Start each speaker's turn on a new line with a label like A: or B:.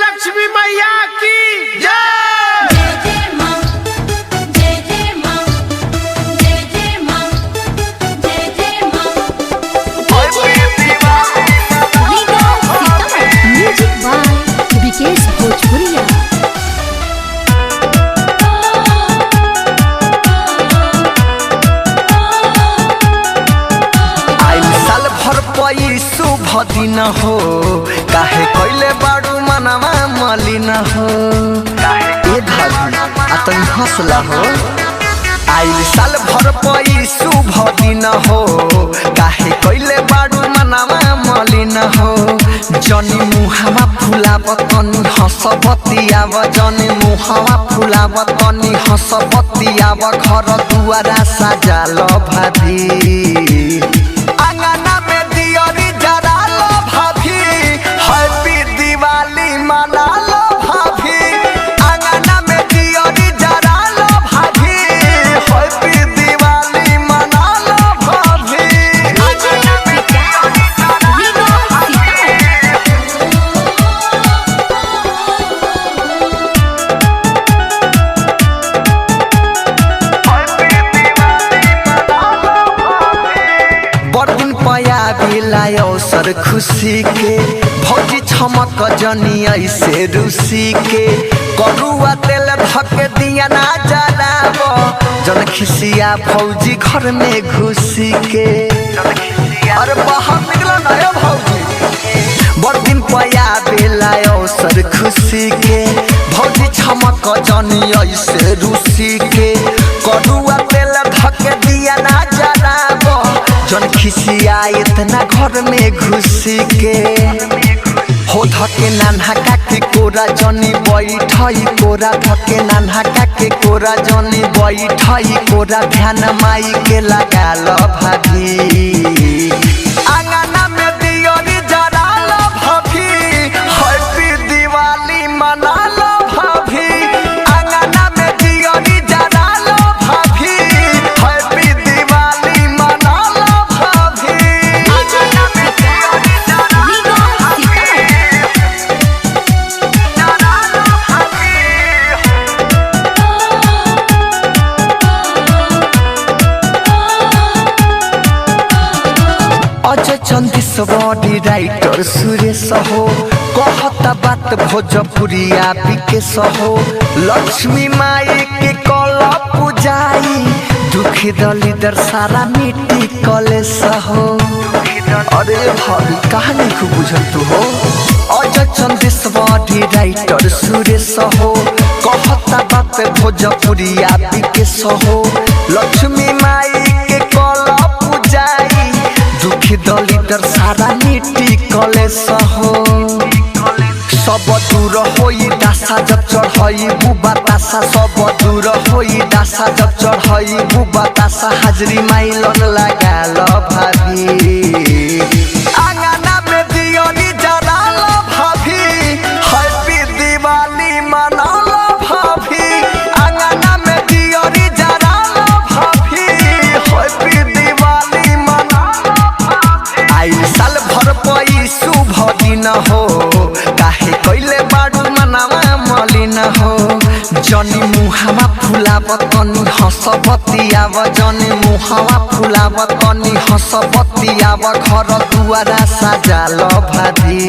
A: लक्ष्मी मैया की जय।
B: शुभ दिन हो काहे कइले बाड़ू मनवा मलिन हो ए धरी अतन हंसला हो। आइल साल भर पई शुभ दिन हो काहे कइले बाड़ू मनवा मलिन हो। जनी मुहावा फुलाव तनी हंसबतियाव जनी मुहावा फुलाव तनी हंसबतियाव घर दुआरा सजाल भाभी आंगना में दियरी जरा लो भाभी हैप्पी दिवाली मना लो भाभी आंगना में दियरी जरा लो भाभी हैप्पी दिवाली मना लो भाभी। बरदिन पया बिलाय अवसर खुशी के भौजी छमक जनी ऐसे रुसी के करुआ तेल धके दिया ना जलाब जन खिसिया भौजी घर में घुसी के अरे बाहर निकला ना भौजी। बरदिन पया बिलाय अवसर खुशी के भौजी छमक जनी ऐसे रुसी के करुआ तेल धके दिया ना जलाब जन खिसिया इतना घर में घुसी के हो धके नान्हा काके कोरा जनी बैठई कोरा धके नान्हा काके कोरा जनी बैठई कोरा ध्यान माई के लगा लो भाभी आंगना में दियरी जरा लो भाभी हैप्पी दिवाली मना लो भाभी आंगना में दियरी जरा लो भाभी हैप्पी दिवाली मना लो भाभी। अजय चंदेश्वरी राइटर सुरेश हो कहता बात भोजपुरिया विकेश हो लक्ष्मी माई के कल पूजाई दुखी दलिदर सारा मिट्टी कलेश हो। अरे भाभी कहानी को बुझल तू हो अजय चंदेश्वरी राइटर सुरेश हो कहता बात भोजपुरिया विकेश हो लक्ष्मी माई के कल पूजाई दुखी दलिदर सारा मिट्टी कलेश हो। सब दूर होई दासा जब चढ़ई बुबातासा सब दूर होई दासा जब चढ़ई बुबातासा हाजरी माइलन लगा लो भाभी आंगना में दियरी जरा लो भाभी हैप्पी दिवाली मना लो भाभी आंगना में दियरी जरा लो भाभी हैप्पी दिवाली मना लो भाभी। आइल साल भर पई शुभ दिन हो काहे कइले बाड़ू मनवा मलिन हो। जनी मुहावा फुलाव तनी हंसबतियाव जनी मुहावा फुलाव तनी हंसबतियाव घर दुआरा सजाल भाभी।